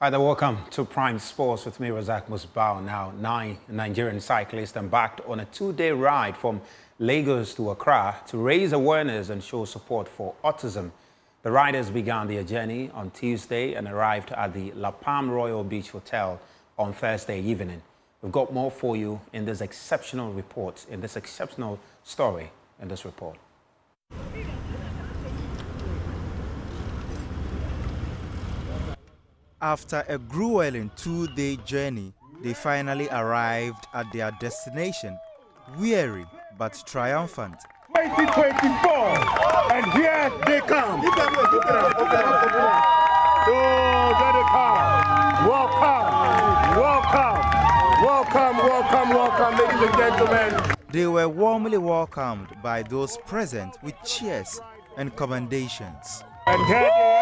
Hi there, welcome to Prime Sports with me, Razak Musbao. Now, 9 Nigerian cyclists embarked on a two-day ride from Lagos to Accra to raise awareness and show support for autism. The riders began their journey on Tuesday and arrived at the La Palm Royal Beach Hotel on Thursday evening. We've got more for you in this exceptional report, in this exceptional story in this report. After a grueling two-day journey, they finally arrived at their destination, weary but triumphant. 2024, and here they come. So there they come. Welcome, ladies and gentlemen. They were warmly welcomed by those present with cheers and commendations. And here they are.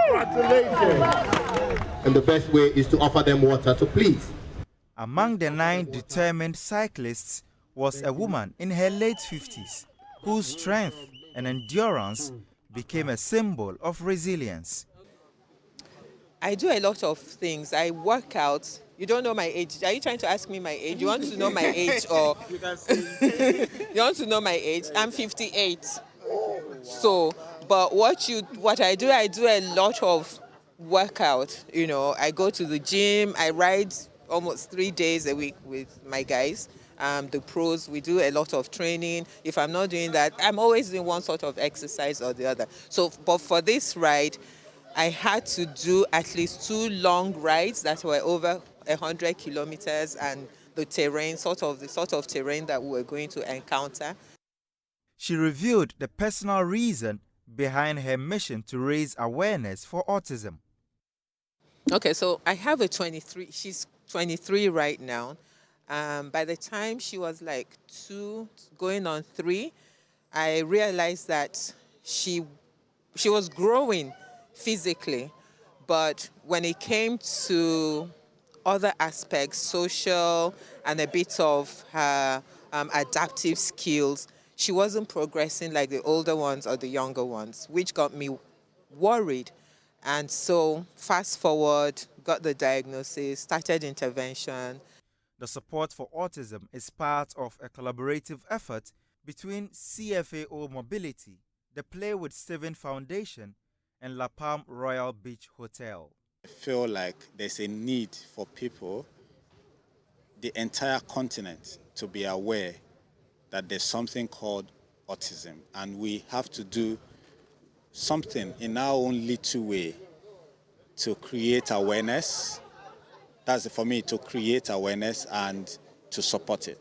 Congratulations. And the best way is to offer them water, so please. Among the 9 determined cyclists was a woman in her late 50s whose strength and endurance became a symbol of resilience. I do a lot of things. I work out. You don't know my age. Are you trying to ask me my age? You want to know my age or you want to know my age? I'm 58. So, but what I do a lot of workout. You know, I go to the gym. I ride almost 3 days a week with my guys. The pros, we do a lot of training. If I'm not doing that, I'm always doing one sort of exercise or the other. So, but for this ride, I had to do at least 2 long rides that were over 100 kilometers, and the terrain, the sort of terrain that we were going to encounter. She revealed the personal reason behind her mission to raise awareness for autism. Okay, so I have a 23. She's 23 right now. By the time she was like 2, going on 3, I realized that she was growing physically, but when it came to other aspects, social and a bit of her adaptive skills, she wasn't progressing like the older ones or the younger ones, which got me worried. And so fast forward, got the diagnosis, started intervention. The support for autism is part of a collaborative effort between CFAO Mobility, the Play with Steven Foundation, and La Palm Royal Beach Hotel. I feel like there's a need for people, the entire continent, to be aware that there's something called autism, and we have to do something in our own little way to create awareness. That's for me, to create awareness and to support it.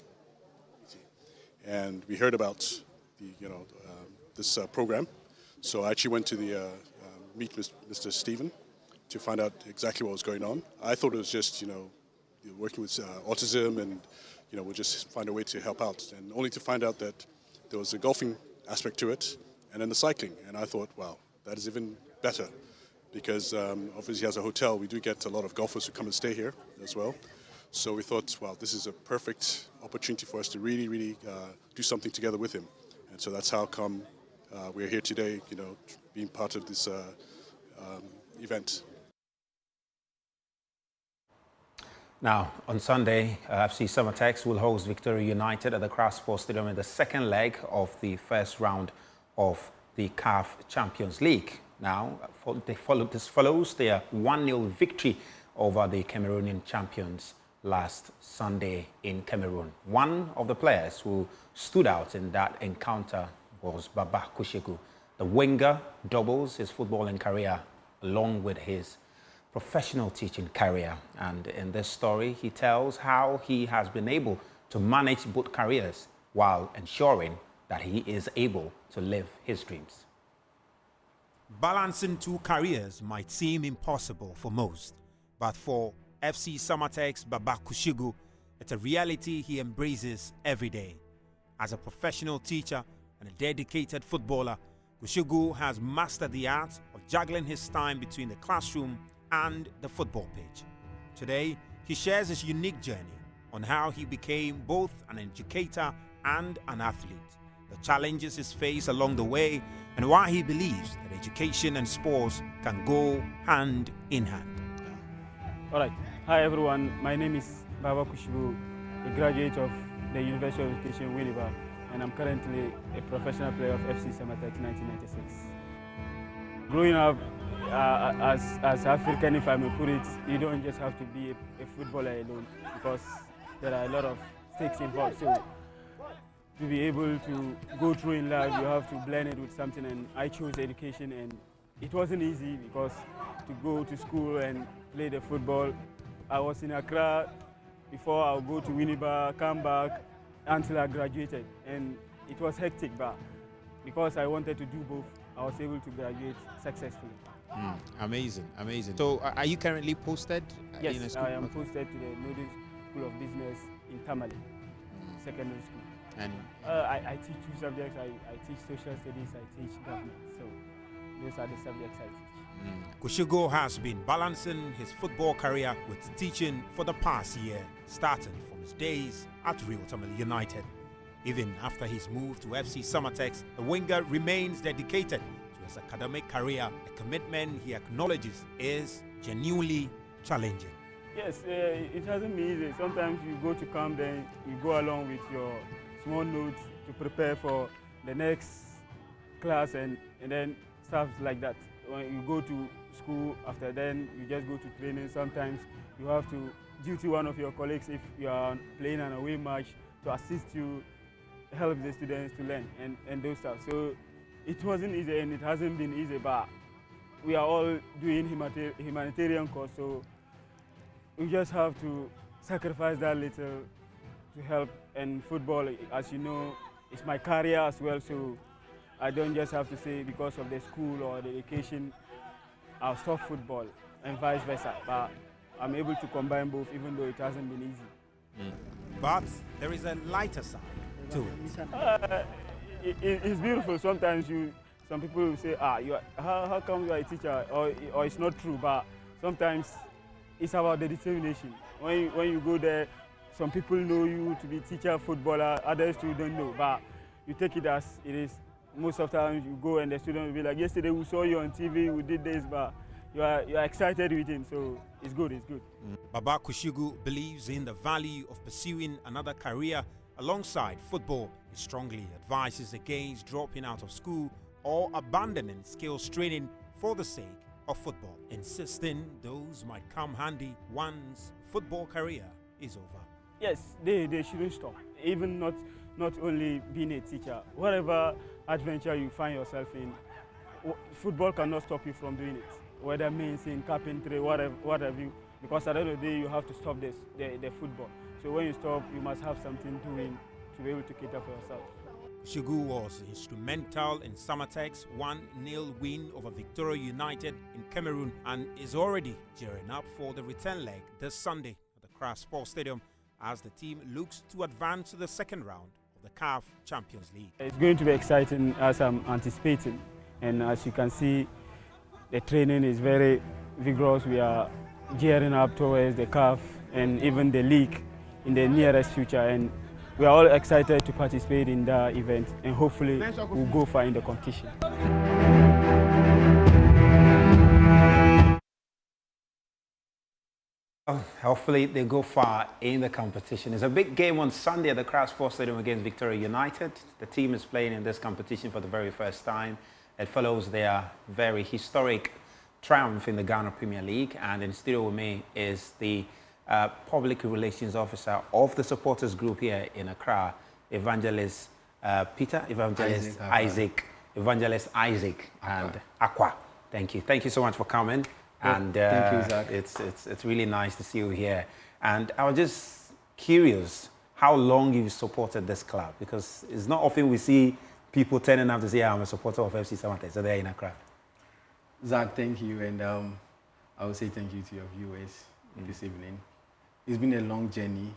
And we heard about this program, so I actually went to the meet Mr. Stephen to find out exactly what was going on. I thought it was just working with autism and we'll just find a way to help out, and only to find out that there was a golfing aspect to it and then the cycling. And I thought, wow, that is even better, because obviously he has a hotel. We do get a lot of golfers who come and stay here as well. So we thought, wow, this is a perfect opportunity for us to really do something together with him. And so that's how come we're here today, being part of this event. Now, on Sunday, FC Samartex will host Victoria United at the CAF Sports Stadium in the second leg of the first round of the CAF Champions League. Now, this follows their 1-0 victory over the Cameroonian champions last Sunday in Cameroon. One of the players who stood out in that encounter was Babakushu. The winger doubles his footballing career along with his professional teaching career. And in this story, he tells how he has been able to manage both careers while ensuring that he is able to live his dreams. Balancing 2 careers might seem impossible for most, but for FC Samartexs Babakushu, it's a reality he embraces every day. As a professional teacher and a dedicated footballer, Kushugu has mastered the art of juggling his time between the classroom and the football pitch. Today, he shares his unique journey on how he became both an educator and an athlete, the challenges he's faced along the way, and why he believes that education and sports can go hand in hand. All right. Hi, everyone. My name is Babakushu, a graduate of the University of Education, Winnipeg, and I'm currently a professional player of FC Samartex 1996. Growing up as African, if I may put it, you don't just have to be a footballer alone because there are a lot of stakes involved. So to be able to go through in life, you have to blend it with something, and I chose education, and it wasn't easy because to go to school and play the football, I was in Accra before I'll go to Winnipeg, come back until I graduated, and it was hectic, but because I wanted to do both, I was able to graduate successfully. Amazing, amazing. So are you currently posted? Yes, in a school? I am posted to the Northern School of Business in Tamale, secondary school. And I teach 2 subjects. I teach social studies, I teach government. So those are the subjects I teach. Kushigo has been balancing his football career with teaching for the past year, starting from his days at Real Tamale United. Even after his move to FC Samartex, the winger remains dedicated to his academic career, a commitment he acknowledges is genuinely challenging. Yes, it hasn't been easy. Sometimes you go to camp, then you go along with your small notes to prepare for the next class and then stuff like that. When you go to school, after then you just go to training. Sometimes you have to duty one of your colleagues if you are playing an away match to assist you, help the students to learn and those stuff. So it wasn't easy and it hasn't been easy, but we are all doing humanitarian cause, so we just have to sacrifice that little to help. And football, as you know, it's my career as well, so I don't just have to say because of the school or the education, I'll stop football and vice versa. But I'm able to combine both, even though it hasn't been easy. But there is a lighter side to it. It's beautiful. Sometimes some people will say, how come you are a teacher? Or it's not true, but sometimes it's about the determination. When you go there, some people know you to be teacher, footballer, others too don't know, but you take it as it is. Most of the time you go and the student will be like, yesterday we saw you on TV, we did this, but you are excited with him, so it's good, it's good. Babakushu believes in the value of pursuing another career alongside football. He strongly advises against dropping out of school or abandoning skills training for the sake of football, insisting those might come handy once football career is over. Yes, they shouldn't stop. Even not only being a teacher, whatever adventure you find yourself in, football cannot stop you from doing it. Whether it means in carpentry, whatever, because at the end of the day you have to stop the football. So when you stop, you must have something doing to be able to cater for yourself. Shugu was instrumental in Samartex's 1-0 win over Victoria United in Cameroon and is already gearing up for the return leg this Sunday at the CAF Sports Stadium as the team looks to advance to the second round of the CAF Champions League. It's going to be exciting as I'm anticipating, and as you can see, the training is very vigorous. We are gearing up towards the CAF and even the league in the nearest future, and we are all excited to participate in that event, and hopefully we'll go far in the competition. Hopefully they go far in the competition. It's a big game on Sunday at the CAF Sports Stadium against Victoria United. The team is playing in this competition for the very first time. It follows their very historic triumph in the Ghana Premier League. And in studio with me is the Public Relations Officer of the supporters group here in Accra, Evangelist Peter, Evangelist Isaac, Evangelist Isaac, and Aqua. Thank you. Thank you so much for coming. And thank you, Zach. It's really nice to see you here. And I was just curious how long you've supported this club, because it's not often we see people turning up to say, I'm a supporter of FC Samartexs, so they're in Accra. Zach, thank you. And I will say thank you to your viewers this evening. It's been a long journey.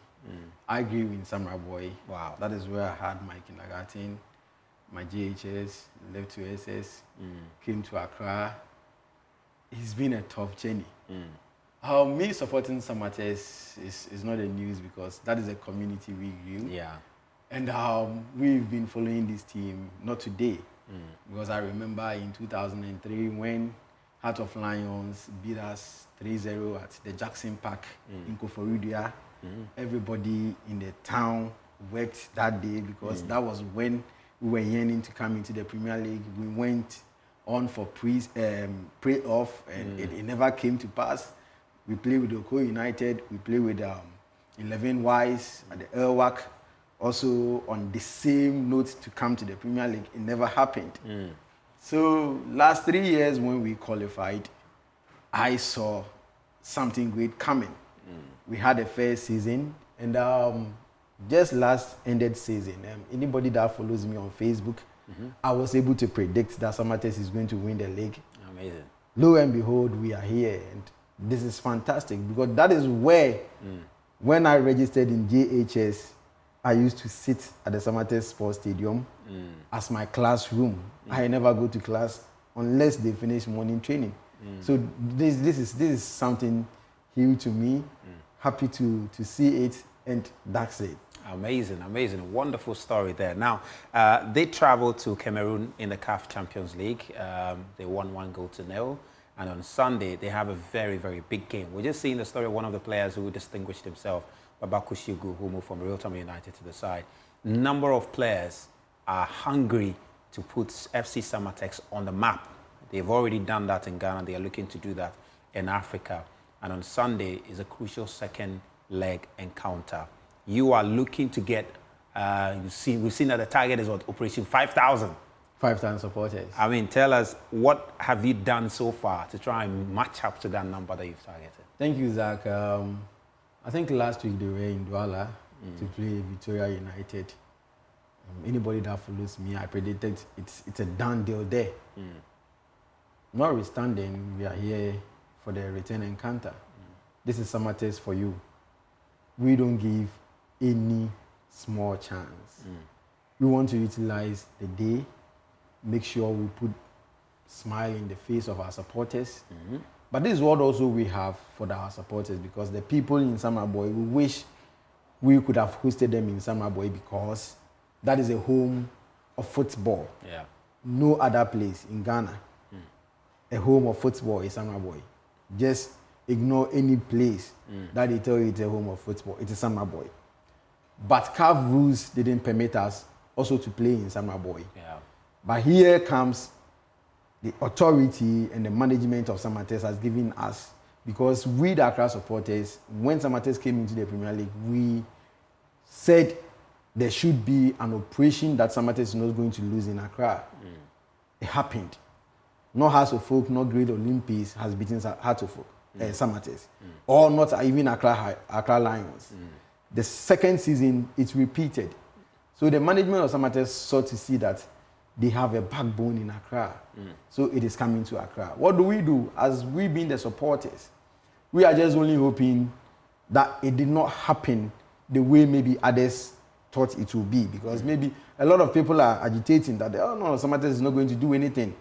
I grew in Samurai Boy. Wow. That is where I had my kindergarten, my GHS, left to SS, came to Accra. It's been a tough journey. Me supporting Samartexs is not a news because that is a community we grew. Yeah. And we've been following this team, not today, because I remember in 2003 when Heart of Lions beat us 3-0 at the Jackson Park in Koforidua. Everybody in the town worked that day because that was when we were yearning to come into the Premier League. We went on for pre-off and it never came to pass. We played with Oko United. We played with 11 Wise at the Elwak. Also on the same note to come to the Premier League. It never happened. So last 3 years when we qualified, I saw something great coming. We had a first season and just last ended season, anybody that follows me on Facebook, I was able to predict that Samartex is going to win the league. Amazing. Lo and behold, we are here and this is fantastic because that is where, when I registered in JHS, I used to sit at the Samartexs Sports Stadium as my classroom. I never go to class unless they finish morning training. So this is something new to me. Happy to see it, and that's it. Amazing, amazing. Wonderful story there. Now, they traveled to Cameroon in the CAF Champions League. They won 1-0. And on Sunday, they have a very, very big game. We're just seeing the story of one of the players who distinguished himself, Babakushu, who moved from Real-Time United to the side. Number of players are hungry to put FC Samartex on the map. They've already done that in Ghana. They are looking to do that in Africa. And on Sunday is a crucial second leg encounter. You are looking to get, we've seen that the target is what, Operation 5,000. 5,000 supporters. I mean, tell us, what have you done so far to try and match up to that number that you've targeted? Thank you, Zach. I think last week they were in Douala to play Victoria United. Anybody that follows me, I predicted it's a done deal there. Notwithstanding, we are here for the return encounter. This is Samartex for you. We don't give any small chance. We want to utilize the day, make sure we put smile in the face of our supporters. But this is what also we have for our supporters, because the people in Samarboy, we wish we could have hosted them in Samarboy because that is a home of football. No other place in Ghana, a home of football is Samarboy. Just ignore any place that they tell you it's a home of football. It is Samarboy. But CAF rules didn't permit us also to play in Samarboy. But here comes the authority and the management of Samartex has given us, because we, the Accra supporters, when Samartex came into the Premier League, we said there should be an operation that Samartex is not going to lose in Accra. It happened. No Hearts of Folk, no Great Olympics has beaten Hearts of Folk, Samartex, or not even Accra Lions. The second season, it's repeated. So the management of Samartex sought to see that they have a backbone in Accra. So it is coming to Accra. What do? As we being the supporters, we are just only hoping that it did not happen the way maybe others thought it would be, because maybe a lot of people are agitating that, oh no, Samartex is not going to do anything.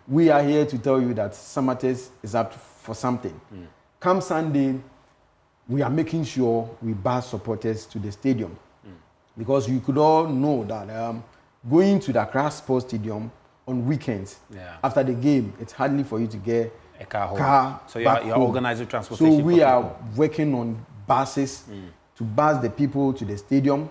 We are here to tell you that Samartex is up for something. Come Sunday, we are making sure we bus supporters to the stadium, because you could all know that going to the Accra Sports Stadium on weekends after the game, it's hardly for you to get a car. So you're organizing transportation. So we are working on buses to bus the people to the stadium,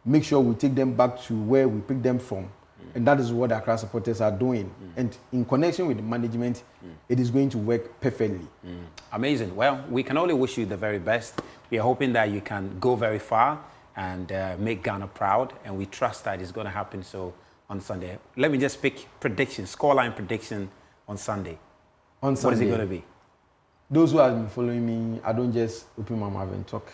make sure we take them back to where we picked them from. And that is what the Accra supporters are doing. And in connection with the management, it is going to work perfectly. Amazing. Well, we can only wish you the very best. We are hoping that you can go very far and make Ghana proud. And we trust that it's going to happen so on Sunday. Let me just pick prediction, scoreline prediction on Sunday. On Sunday. What is it going to be? Those who have been following me, I don't just open my mouth and talk.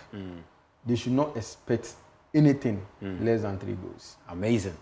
They should not expect anything less than 3 goals. Amazing.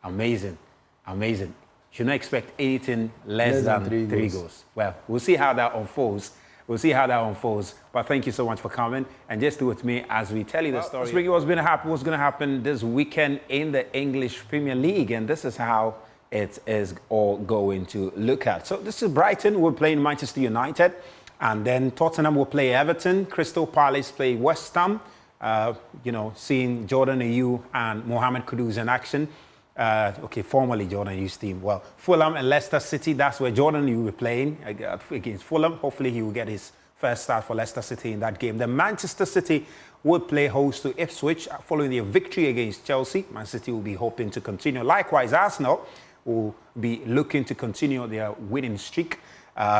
Amazing. Amazing. Should not expect anything less than 3 goals. Well, we'll see how that unfolds. We'll see how that unfolds. But thank you so much for coming. And just do with me as we tell you the story. Speaking what's going to happen this weekend in the English Premier League. And this is how it is all going to look at. So this is Brighton. We're playing Manchester United. And then Tottenham will play Everton. Crystal Palace play West Ham. Seeing Jordan Ayew and Mohamed Kudus in action. Okay, formerly Jordan Youth team. Well, Fulham and Leicester City, that's where Jordan you were playing against Fulham. Hopefully he will get his first start for Leicester City in that game. Then Manchester City will play host to Ipswich following their victory against Chelsea. Man City will be hoping to continue. Likewise, Arsenal will be looking to continue their winning streak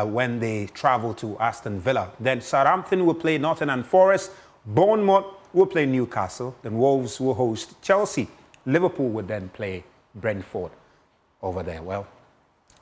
when they travel to Aston Villa. Then Southampton will play Nottingham Forest. Bournemouth will play Newcastle. Then Wolves will host Chelsea. Liverpool would then play Brentford over there. Well,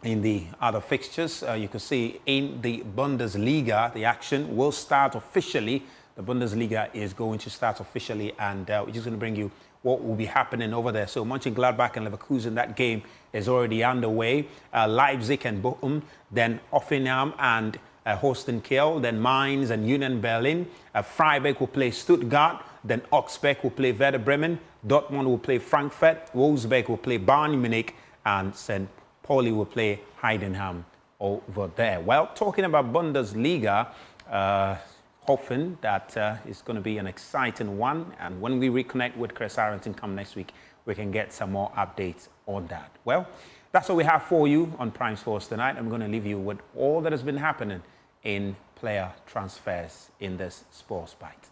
in the other fixtures, you can see in the Bundesliga, the action will start officially. The Bundesliga is going to start officially, and we're just going to bring you what will be happening over there. So Mönchengladbach and Leverkusen, that game is already underway. Leipzig and Bochum, then Hoffenheim and Holstein Kiel, then Mainz and Union Berlin. Freiburg will play Stuttgart, then Augsburg will play Werder Bremen, Dortmund will play Frankfurt, Wolfsburg will play Bayern Munich, and St. Pauli will play Heidenheim over there. Well, talking about Bundesliga, hoping that it's going to be an exciting one, and when we reconnect with Chris Harrington come next week, we can get some more updates on that. Well, that's what we have for you on Prime Sports tonight. I'm going to leave you with all that has been happening in player transfers in this Sports Bite.